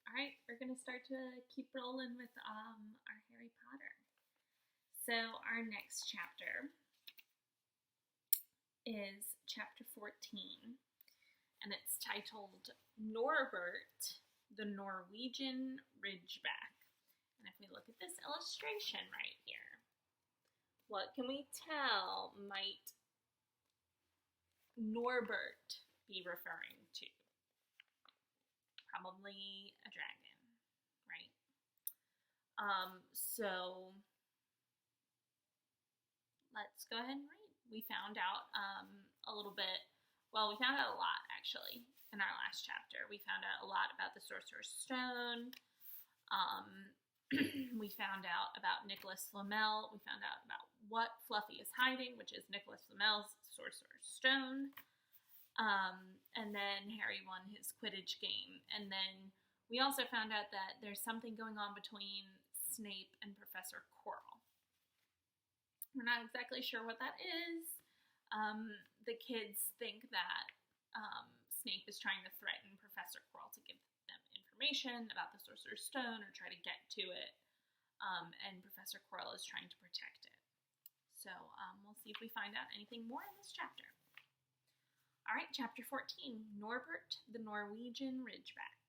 All right, we're going to start to keep rolling with our Harry Potter. So, our next chapter is chapter 14, and it's titled Norbert, the Norwegian Ridgeback. And if we look at this illustration right here, what can we tell might Norbert be referring to? Probably a dragon, right? So let's go ahead and read. We found out a little bit, well, we found out a lot actually in our last chapter. We found out a lot about the Sorcerer's Stone. We found out about Nicholas Flamel. We found out about what Fluffy is hiding, which is Nicholas Flamel's Sorcerer's Stone. And then Harry won his Quidditch game. And then we also found out that there's something going on between Snape and Professor Quirrell. We're not exactly sure what that is. The kids think that Snape is trying to threaten Professor Quirrell to give them information about the Sorcerer's Stone or try to get to it. And Professor Quirrell is trying to protect it. So we'll see if we find out anything more in this chapter. All right, chapter 14, Norbert, the Norwegian Ridgeback.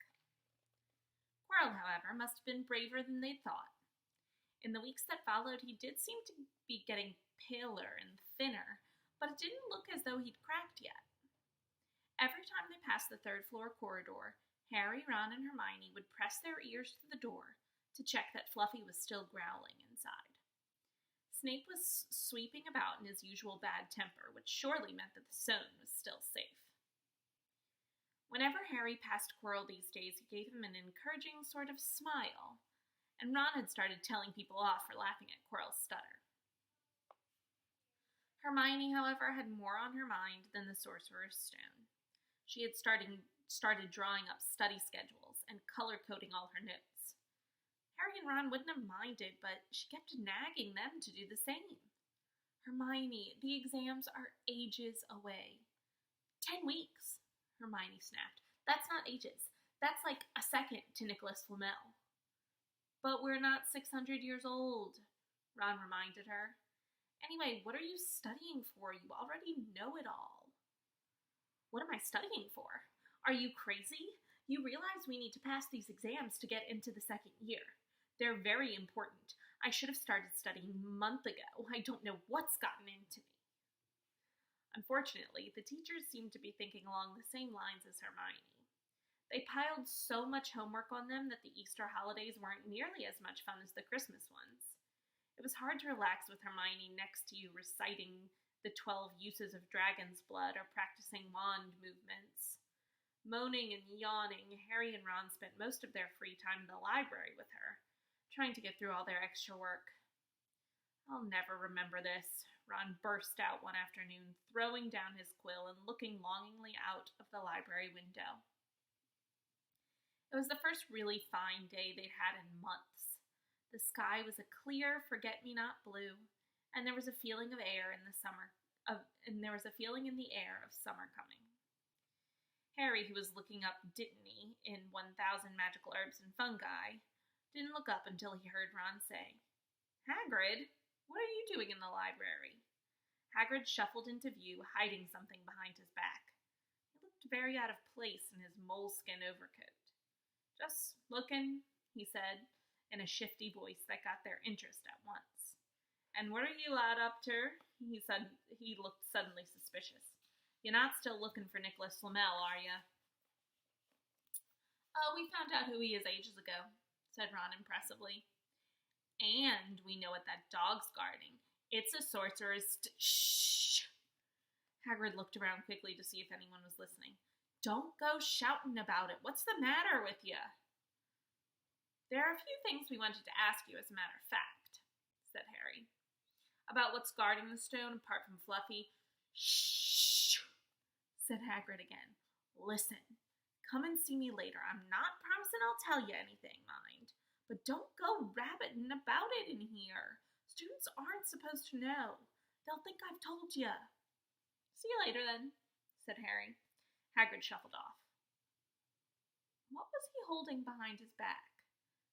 Quirrell, however, must have been braver than they'd thought. In the weeks that followed, he did seem to be getting paler and thinner, but it didn't look as though he'd cracked yet. Every time they passed the third-floor corridor, Harry, Ron, and Hermione would press their ears to the door to check that Fluffy was still growling inside. Snape was sweeping about in his usual bad temper, which surely meant that the stone was still safe. Whenever Harry passed Quirrell these days, he gave him an encouraging sort of smile, and Ron had started telling people off for laughing at Quirrell's stutter. Hermione, however, had more on her mind than the Sorcerer's Stone. She had started drawing up study schedules and color-coding all her notes. Harry and Ron wouldn't have minded, but she kept nagging them to do the same. Hermione, the exams are ages away. 10 weeks, Hermione snapped. That's not ages. That's like a second to Nicholas Flamel. But we're not 600 years old, Ron reminded her. Anyway, what are you studying for? You already know it all. What am I studying for? Are you crazy? You realize we need to pass these exams to get into the second year. They're very important. I should have started studying a month ago. I don't know what's gotten into me. Unfortunately, the teachers seemed to be thinking along the same lines as Hermione. They piled so much homework on them that the Easter holidays weren't nearly as much fun as the Christmas ones. It was hard to relax with Hermione next to you reciting the 12 uses of dragon's blood or practicing wand movements. Moaning and yawning, Harry and Ron spent most of their free time in the library with her, trying to get through all their extra work. I'll never remember this, Ron burst out one afternoon, throwing down his quill and looking longingly out of the library window. It was the first really fine day they'd had in months. The sky was a clear forget-me-not blue, and there was a feeling of air in the summer coming. Harry, who was looking up Dittany in 1000 Magical Herbs and Fungi, didn't look up until he heard Ron say, Hagrid, what are you doing in the library? Hagrid shuffled into view, hiding something behind his back. He looked very out of place in his moleskin overcoat. Just looking, he said, in a shifty voice that got their interest at once. And what are you lad up to? He looked suddenly suspicious. You're not still looking for Nicholas Flamel, are you? Oh, we found out who he is ages ago, said Ron impressively. And we know what that dog's guarding. It's a sorcerer's Shh! Hagrid looked around quickly to see if anyone was listening. Don't go shouting about it. What's the matter with you? There are a few things we wanted to ask you, as a matter of fact, said Harry. About what's guarding the stone apart from Fluffy. Shh! Said Hagrid again. Listen. Come and see me later. I'm not promising I'll tell you anything, mind. But don't go rabbiting about it in here. Students aren't supposed to know. They'll think I've told you. See you later, then, said Harry. Hagrid shuffled off. What was he holding behind his back?"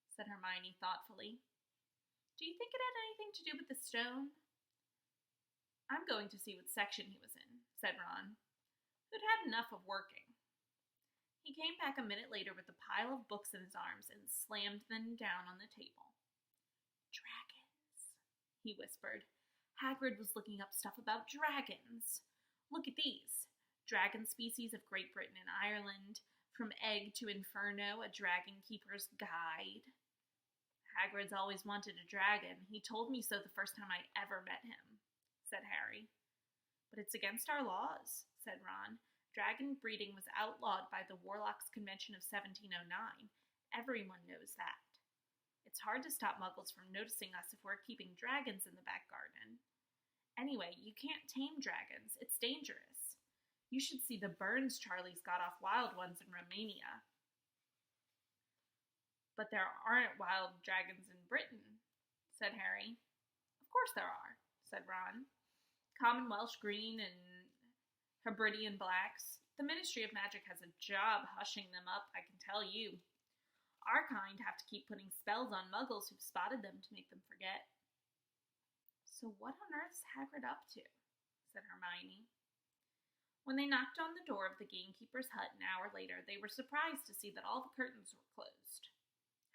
said Hermione thoughtfully. "Do you think it had anything to do with the stone?" "I'm going to see what section he was in," said Ron, who'd had enough of working. He came back a minute later with a pile of books in his arms and slammed them down on the table. "Dragons," he whispered. "Hagrid was looking up stuff about dragons. Look at these. Dragon species of Great Britain and Ireland. From Egg to Inferno, a Dragon Keeper's Guide. Hagrid's always wanted a dragon. He told me so the first time I ever met him," said Harry. "But it's against our laws," said Ron. "Dragon breeding was outlawed by the Warlocks Convention of 1709. Everyone knows that. It's hard to stop Muggles from noticing us if we're keeping dragons in the back garden. Anyway, you can't tame dragons. It's dangerous. You should see the burns Charlie's got off wild ones in Romania." "But there aren't wild dragons in Britain," said Harry. "Of course there are," said Ron. "Common Welsh green and Hebridean blacks. The Ministry of Magic has a job hushing them up, I can tell you. Our kind have to keep putting spells on Muggles who've spotted them to make them forget." "So what on earth's Hagrid up to?" said Hermione. When they knocked on the door of the gamekeeper's hut an hour later, they were surprised to see that all the curtains were closed.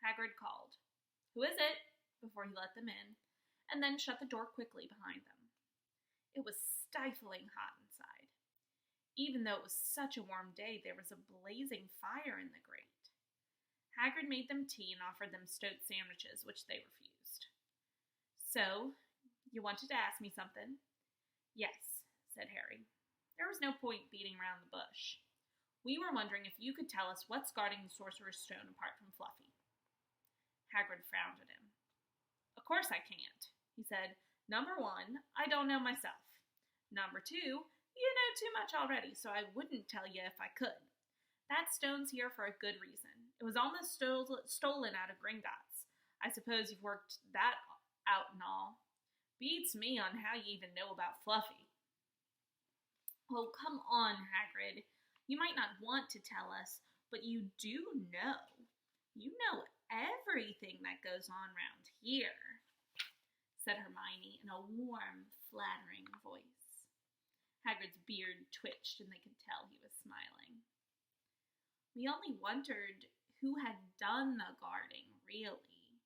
Hagrid called, "Who is it?" before he let them in, and then shut the door quickly behind them. It was stifling hot inside. Even though it was such a warm day, there was a blazing fire in the grate. Hagrid made them tea and offered them stoat sandwiches, which they refused. "So, you wanted to ask me something?" "Yes," said Harry. There was no point beating around the bush. "We were wondering if you could tell us what's guarding the Sorcerer's Stone apart from Fluffy." Hagrid frowned at him. "Of course I can't," he said. "Number 1, I don't know myself. Number 2, you know too much already, so I wouldn't tell you if I could. That stone's here for a good reason. It was almost stolen out of Gringotts. I suppose you've worked that out and all. Beats me on how you even know about Fluffy." "Oh, come on, Hagrid. You might not want to tell us, but you do know. You know everything that goes on round here," said Hermione in a warm, flattering voice. Hagrid's beard twitched, and they could tell he was smiling. "We only wondered who had done the guarding, really,"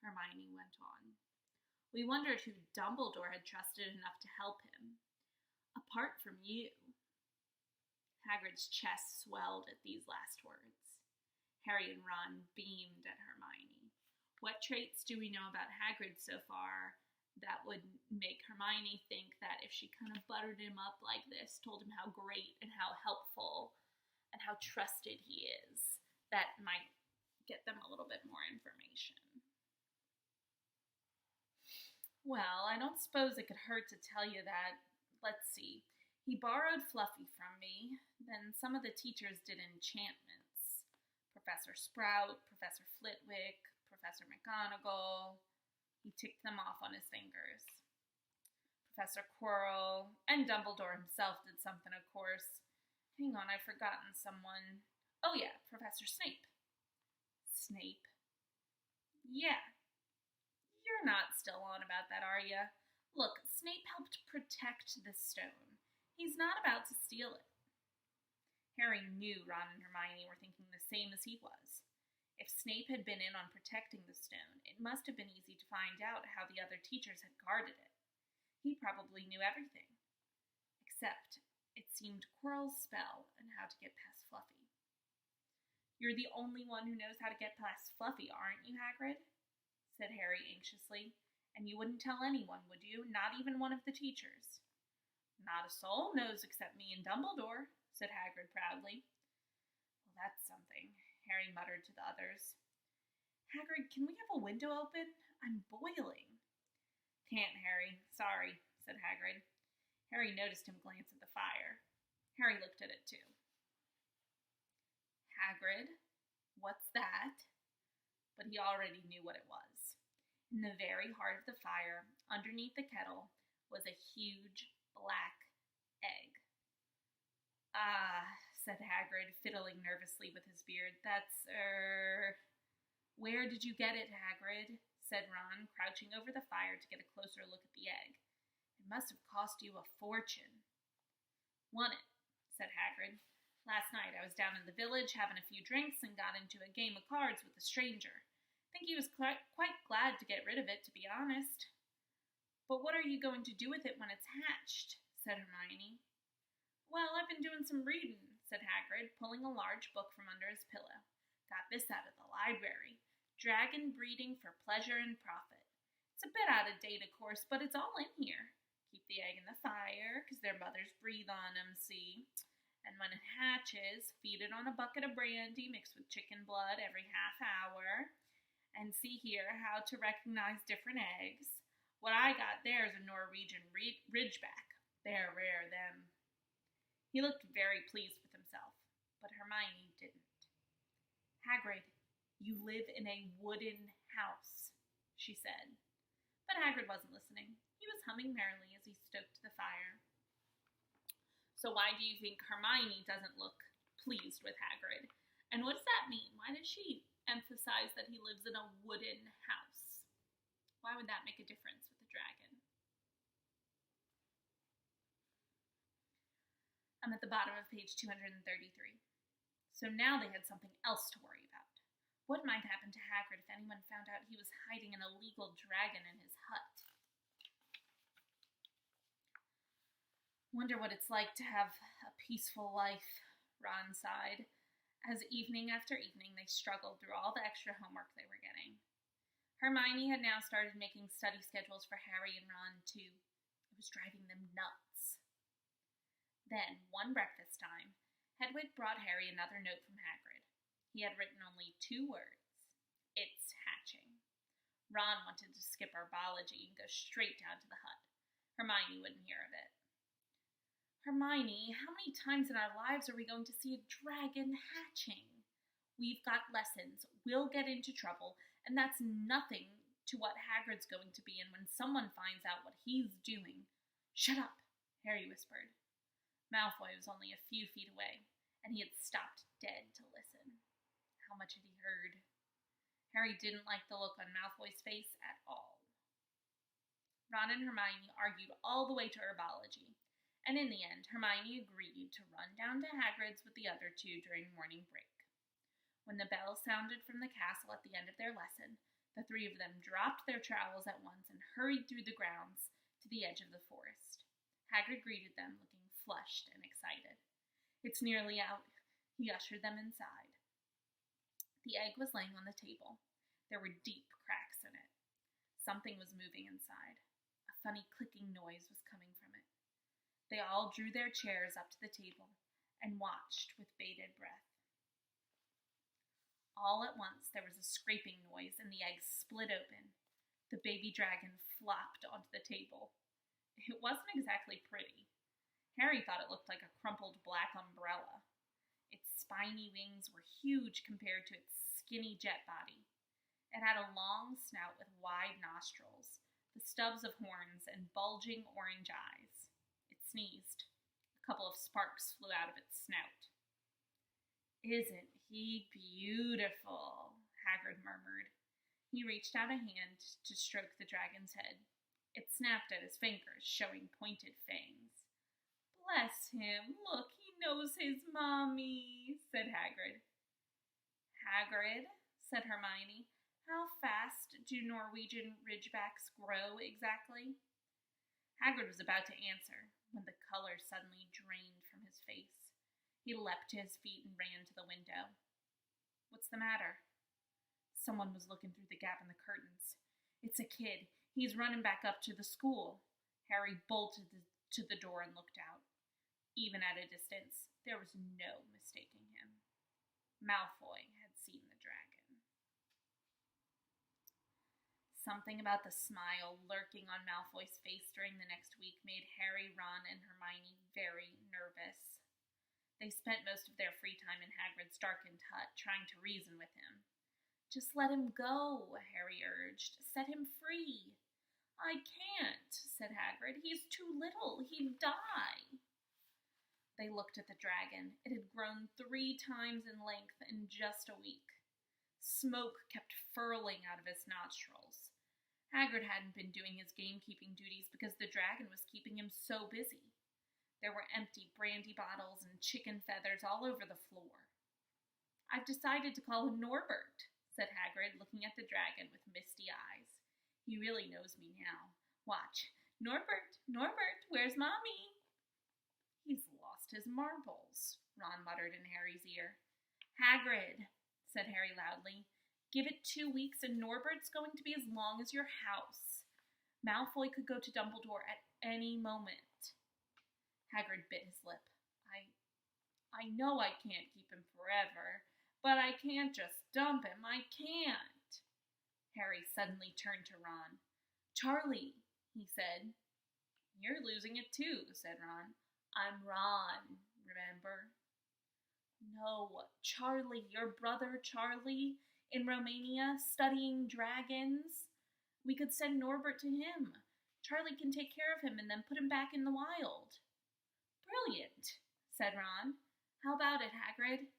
Hermione went on. "We wondered who Dumbledore had trusted enough to help him. Apart from you." Hagrid's chest swelled at these last words. Harry and Ron beamed at Hermione. What traits do we know about Hagrid so far that would make Hermione think that if she kind of buttered him up like this, told him how great and how helpful and how trusted he is, that might get them a little bit more information? "Well, I don't suppose it could hurt to tell you that. Let's see. He borrowed Fluffy from me. Then some of the teachers did enchantments. Professor Sprout, Professor Flitwick, Professor McGonagall. He ticked them off on his fingers. Professor Quirrell, and Dumbledore himself did something, of course. Hang on, I've forgotten someone. Oh yeah, Professor Snape." "Snape?" "Yeah. You're not still on about that, are you? Look, Snape helped protect the stone. He's not about to steal it." Harry knew Ron and Hermione were thinking the same as he was. If Snape had been in on protecting the stone, it must have been easy to find out how the other teachers had guarded it. He probably knew everything. Except, it seemed Quirrell's spell and how to get past Fluffy. "You're the only one who knows how to get past Fluffy, aren't you, Hagrid?" said Harry anxiously. "And you wouldn't tell anyone, would you? Not even one of the teachers?" "Not a soul knows except me and Dumbledore," said Hagrid proudly. "Well, that's something," Harry muttered to the others. "Hagrid, can we have a window open? I'm boiling." "Can't, Harry. Sorry," said Hagrid. Harry noticed him glance at the fire. Harry looked at it too. "Hagrid, what's that?" But he already knew what it was. In the very heart of the fire, underneath the kettle, was a huge black egg. "Ah," said Hagrid, fiddling nervously with his beard. That's, Where did you get it, Hagrid? Said Ron, crouching over the fire to get a closer look at the egg. It must have cost you a fortune. Won it, said Hagrid. Last night I was down in the village having a few drinks and got into a game of cards with a stranger. I think he was quite glad to get rid of it, to be honest. But what are you going to do with it when it's hatched? Said Hermione. Well, I've been doing some reading, said Hagrid, pulling a large book from under his pillow. Got this out of the library. Dragon Breeding for Pleasure and Profit. It's a bit out of date, of course, but it's all in here. Keep the egg in the fire, 'cause their mothers breathe on 'em, see? And when it hatches, feed it on a bucket of brandy mixed with chicken blood every half hour. And see here how to recognize different eggs. What I got there is a Norwegian ridgeback. They're rare, them. He looked very pleased with himself, but Hermione didn't. Hagrid, you live in a wooden house, she said. But Hagrid wasn't listening. He was humming merrily as he stoked the fire. So why do you think Hermione doesn't look pleased with Hagrid? And what does that mean? Why does she emphasize that he lives in a wooden house? Why would that make a difference with a dragon? I'm at the bottom of page 233. So now they had something else to worry about. What might happen to Hagrid if anyone found out he was hiding an illegal dragon in his hut? Wonder what it's like to have a peaceful life, Ron sighed, as evening after evening they struggled through all the extra homework they were getting. Hermione had now started making study schedules for Harry and Ron, too. It was driving them nuts. Then, one breakfast time, Hedwig brought Harry another note from Hagrid. He had written only 2 words. It's hatching. Ron wanted to skip herbology and go straight down to the hut. Hermione wouldn't hear of it. Hermione, how many times in our lives are we going to see a dragon hatching? We've got lessons. We'll get into trouble, and that's nothing to what Hagrid's going to be in when someone finds out what he's doing. Shut up, Harry whispered. Malfoy was only a few feet away, and he had stopped dead to listen. How much had he heard? Harry didn't like the look on Malfoy's face at all. Ron and Hermione argued all the way to herbology, and in the end, Hermione agreed to run down to Hagrid's with the other 2 during morning break. When the bell sounded from the castle at the end of their lesson, the 3 of them dropped their trowels at once and hurried through the grounds to the edge of the forest. Hagrid greeted them, looking flushed and excited. It's nearly out. He ushered them inside. The egg was laying on the table. There were deep cracks in it. Something was moving inside. A funny clicking noise was coming from it. They all drew their chairs up to the table and watched with bated breath. All at once there was a scraping noise and the egg split open. The baby dragon flopped onto the table. It wasn't exactly pretty. Harry thought it looked like a crumpled black umbrella. Its spiny wings were huge compared to its skinny jet body. It had a long snout with wide nostrils, the stubs of horns, and bulging orange eyes. It sneezed. A couple of sparks flew out of its snout. Isn't he beautiful? Hagrid murmured. He reached out a hand to stroke the dragon's head. It snapped at his fingers, showing pointed fangs. Bless him. Look, he knows his mommy, said Hagrid. Hagrid, said Hermione, how fast do Norwegian ridgebacks grow exactly? Hagrid was about to answer when the color suddenly drained from his face. He leapt to his feet and ran to the window. What's the matter? Someone was looking through the gap in the curtains. It's a kid. He's running back up to the school. Harry bolted to the door and looked out. Even at a distance, there was no mistaking him. Malfoy had seen the dragon. Something about the smile lurking on Malfoy's face during the next week made Harry, Ron, and Hermione very nervous. They spent most of their free time in Hagrid's darkened hut, trying to reason with him. Just let him go, Harry urged. Set him free. I can't, said Hagrid. He's too little. He'd die. They looked at the dragon. It had grown 3 times in length in just a week. Smoke kept furling out of his nostrils. Hagrid hadn't been doing his gamekeeping duties because the dragon was keeping him so busy. There were empty brandy bottles and chicken feathers all over the floor. "I've decided to call him Norbert," said Hagrid, looking at the dragon with misty eyes. "He really knows me now. Watch. Norbert, Norbert, where's Mommy?" "He's lost his marbles," Ron muttered in Harry's ear. "Hagrid," said Harry loudly, "give it 2 weeks and Norbert's going to be as long as your house. Malfoy could go to Dumbledore at any moment." Hagrid bit his lip. I know I can't keep him forever, but I can't just dump him. I can't." Harry suddenly turned to Ron. "Charlie," he said. "You're losing it too," said Ron. "I'm Ron, remember?" "No, Charlie, your brother Charlie, in Romania, studying dragons. We could send Norbert to him. Charlie can take care of him and then put him back in the wild." "Brilliant," said Ron. "How about it, Hagrid?"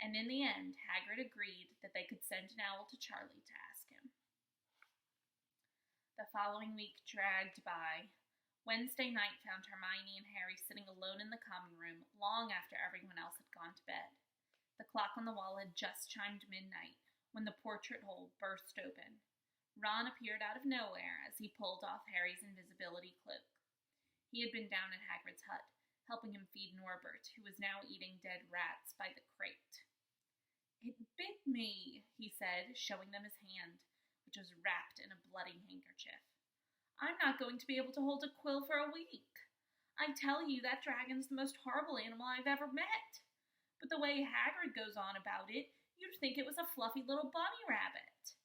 And in the end, Hagrid agreed that they could send an owl to Charlie to ask him. The following week dragged by. Wednesday night found Hermione and Harry sitting alone in the common room long after everyone else had gone to bed. The clock on the wall had just chimed midnight when the portrait hole burst open. Ron appeared out of nowhere as he pulled off Harry's invisibility cloak. He had been down at Hagrid's hut, helping him feed Norbert, who was now eating dead rats by the crate. "It bit me," he said, showing them his hand, which was wrapped in a bloody handkerchief. "I'm not going to be able to hold a quill for a week. I tell you, that dragon's the most horrible animal I've ever met. But the way Hagrid goes on about it, you'd think it was a fluffy little bunny rabbit.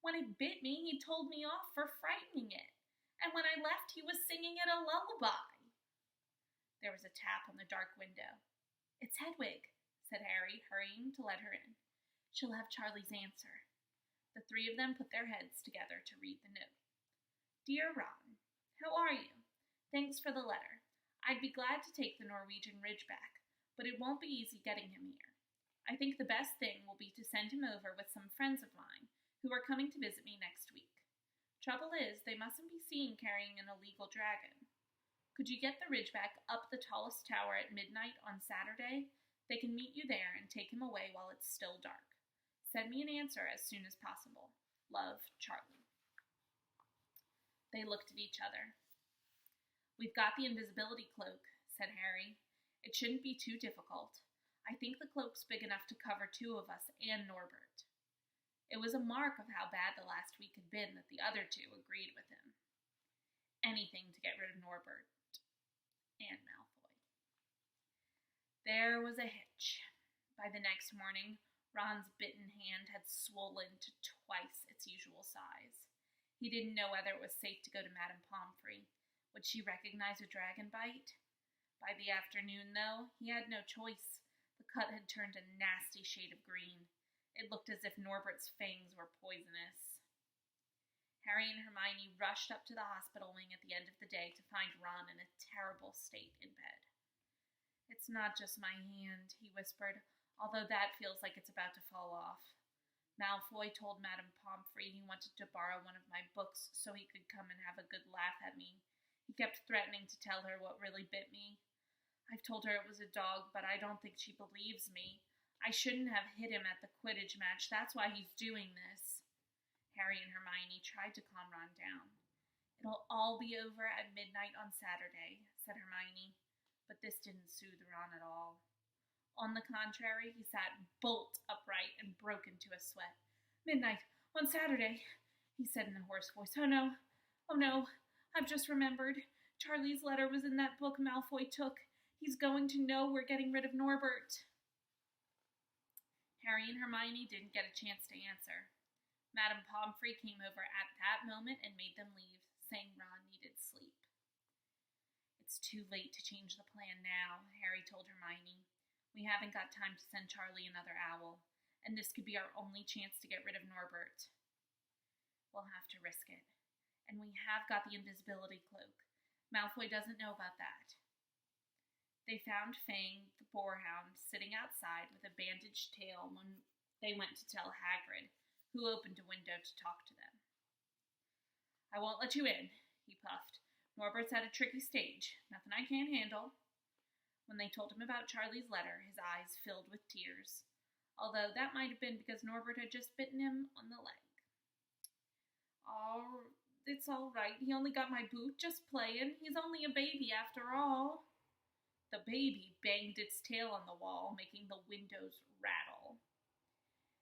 When it bit me, he told me off for frightening it, and when I left, he was singing it a lullaby." There was a tap on the dark window. "It's Hedwig," said Harry, hurrying to let her in. "She'll have Charlie's answer." The 3 of them put their heads together to read the note. "Dear Ron, how are you? Thanks for the letter. I'd be glad to take the Norwegian Ridgeback, but it won't be easy getting him here. I think the best thing will be to send him over with some friends of mine who are coming to visit me next week. Trouble is, they mustn't be seen carrying an illegal dragon. Could you get the Ridgeback up the tallest tower at midnight on Saturday? They can meet you there and take him away while it's still dark. Send me an answer as soon as possible. Love, Charlie." They looked at each other. "We've got the invisibility cloak," said Harry. "It shouldn't be too difficult. I think the cloak's big enough to cover 2 of us and Norbert." It was a mark of how bad the last week had been that the other 2 agreed with him. Anything to get rid of Norbert and Malfoy. There was a hitch. By the next morning, Ron's bitten hand had swollen to twice its usual size. He didn't know whether it was safe to go to Madame Pomfrey. Would she recognize a dragon bite? By the afternoon, though, he had no choice. The cut had turned a nasty shade of green. It looked as if Norbert's fangs were poisonous. Harry and Hermione rushed up to the hospital wing at the end of the day to find Ron in a terrible state in bed. "It's not just my hand," he whispered, "although that feels like it's about to fall off. Malfoy told Madame Pomfrey he wanted to borrow one of my books so he could come and have a good laugh at me. He kept threatening to tell her what really bit me. I've told her it was a dog, but I don't think she believes me. I shouldn't have hit him at the Quidditch match. That's why he's doing this." Harry and Hermione tried to calm Ron down. "It'll all be over at midnight on Saturday," said Hermione, but this didn't soothe Ron at all. On the contrary, he sat bolt upright and broke into a sweat. "Midnight on Saturday," he said in a hoarse voice. Oh no, I've just remembered. Charlie's letter was in that book Malfoy took. He's going to know we're getting rid of Norbert." Harry and Hermione didn't get a chance to answer. Madame Pomfrey came over at that moment and made them leave, saying Ron needed sleep. "It's too late to change the plan now," Harry told Hermione. "We haven't got time to send Charlie another owl, and this could be our only chance to get rid of Norbert. We'll have to risk it. And we have got the invisibility cloak. Malfoy doesn't know about that." They found Fang, the boarhound, sitting outside with a bandaged tail when they went to tell Hagrid, who opened a window to talk to them. "I won't let you in," he puffed. "Norbert's at a tricky stage. Nothing I can't handle." When they told him about Charlie's letter, his eyes filled with tears, although that might have been because Norbert had just bitten him on the leg. "Oh, it's all right. He only got my boot, just playing. He's only a baby after all." The baby banged its tail on the wall, making the windows rattle.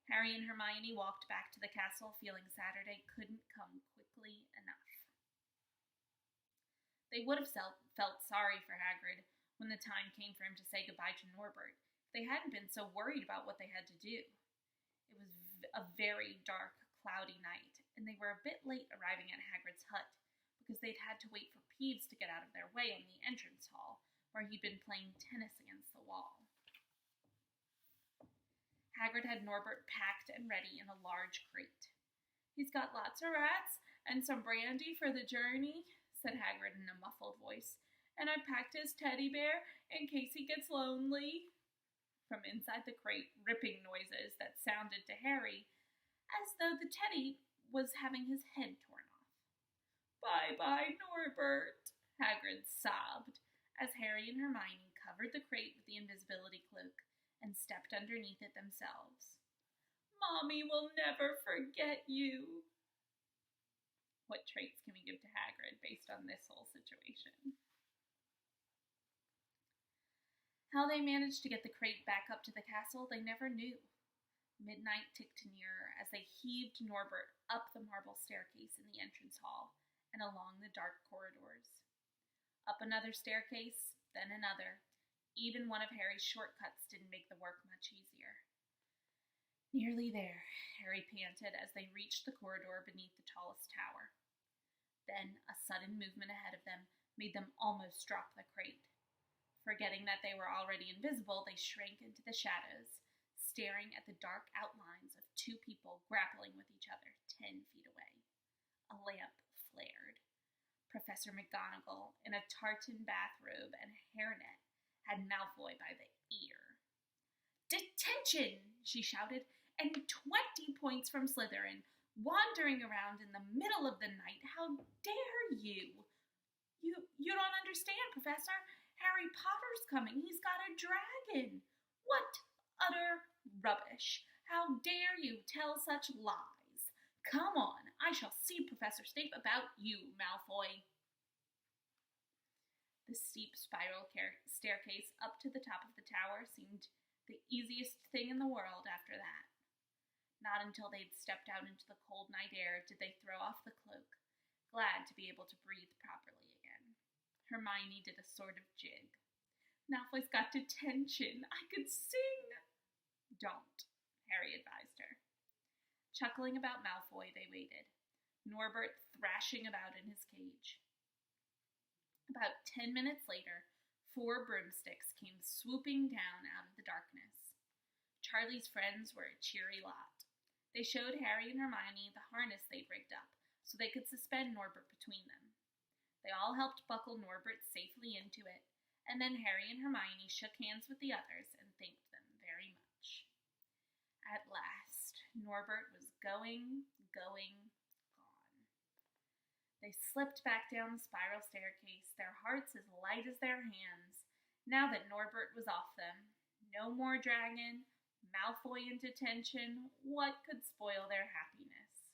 Harry and Hermione walked back to the castle, feeling Saturday couldn't come quickly enough. They would have felt sorry for Hagrid when the time came for him to say goodbye to Norbert if they hadn't been so worried about what they had to do. It was a very dark, cloudy night, and they were a bit late arriving at Hagrid's hut because they'd had to wait for Peeves to get out of their way in the entrance hall, where he'd been playing tennis against the wall. Hagrid had Norbert packed and ready in a large crate. "He's got lots of rats and some brandy for the journey," said Hagrid in a muffled voice, "and I packed his teddy bear in case he gets lonely." From inside the crate, ripping noises that sounded to Harry as though the teddy was having his head torn off. "Bye-bye, Norbert," Hagrid sobbed as Harry and Hermione covered the crate with the invisibility cloak and stepped underneath it themselves. "Mommy will never forget you." What traits can we give to Hagrid based on this whole situation? How they managed to get the crate back up to the castle, they never knew. Midnight ticked nearer as they heaved Norbert up the marble staircase in the entrance hall and along the dark corridors. Up another staircase, then another. Even one of Harry's shortcuts didn't make the work much easier. "Nearly there," Harry panted as they reached the corridor beneath the tallest tower. Then a sudden movement ahead of them made them almost drop the crate. Forgetting that they were already invisible, they shrank into the shadows, staring at the dark outlines of two people grappling with each other 10 feet away. A lamp flared. Professor McGonagall, in a tartan bathrobe and hairnet, had Malfoy by the ear. "Detention!" she shouted, "and 20 points from Slytherin. Wandering around in the middle of the night. How dare you? You don't understand, Professor. Harry Potter's coming. He's got a dragon. What utter rubbish. How dare you tell such lies? Come on, I shall see Professor Snape about you, Malfoy." The steep spiral staircase up to the top of the tower seemed the easiest thing in the world after that. Not until they'd stepped out into the cold night air did they throw off the cloak, glad to be able to breathe properly again. Hermione did a sort of jig. "Malfoy's got detention. I could sing." "Don't," Harry advised her. Chuckling about Malfoy, they waited, Norbert thrashing about in his cage. About 10 minutes later, 4 broomsticks came swooping down out of the darkness. Charlie's friends were a cheery lot. They showed Harry and Hermione the harness they'd rigged up, so they could suspend Norbert between them. They all helped buckle Norbert safely into it, and then Harry and Hermione shook hands with the others and thanked them very much. At last, Norbert was gone. They slipped back down the spiral staircase, their hearts as light as their hands, now that Norbert was off them. No more dragon, Malfoy in detention. What could spoil their happiness?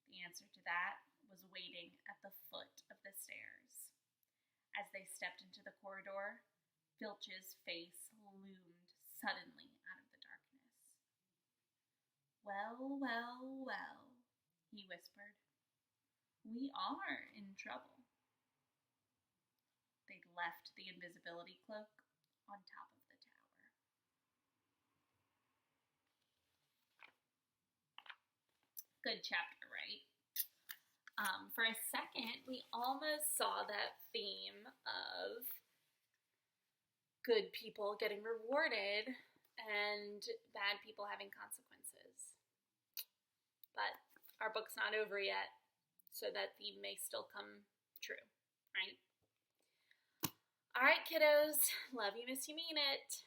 The answer to that was waiting at the foot of the stairs. As they stepped into the corridor, Filch's face loomed suddenly out of the darkness. "Well, well, well," he whispered. "We are in trouble." They'd left the invisibility cloak on top of the tower. Good chapter, right? For a second, we almost saw that theme of good people getting rewarded and bad people having consequences. But our book's not over yet, so that theme may still come true, right? All right, kiddos. Love you, miss you, mean it.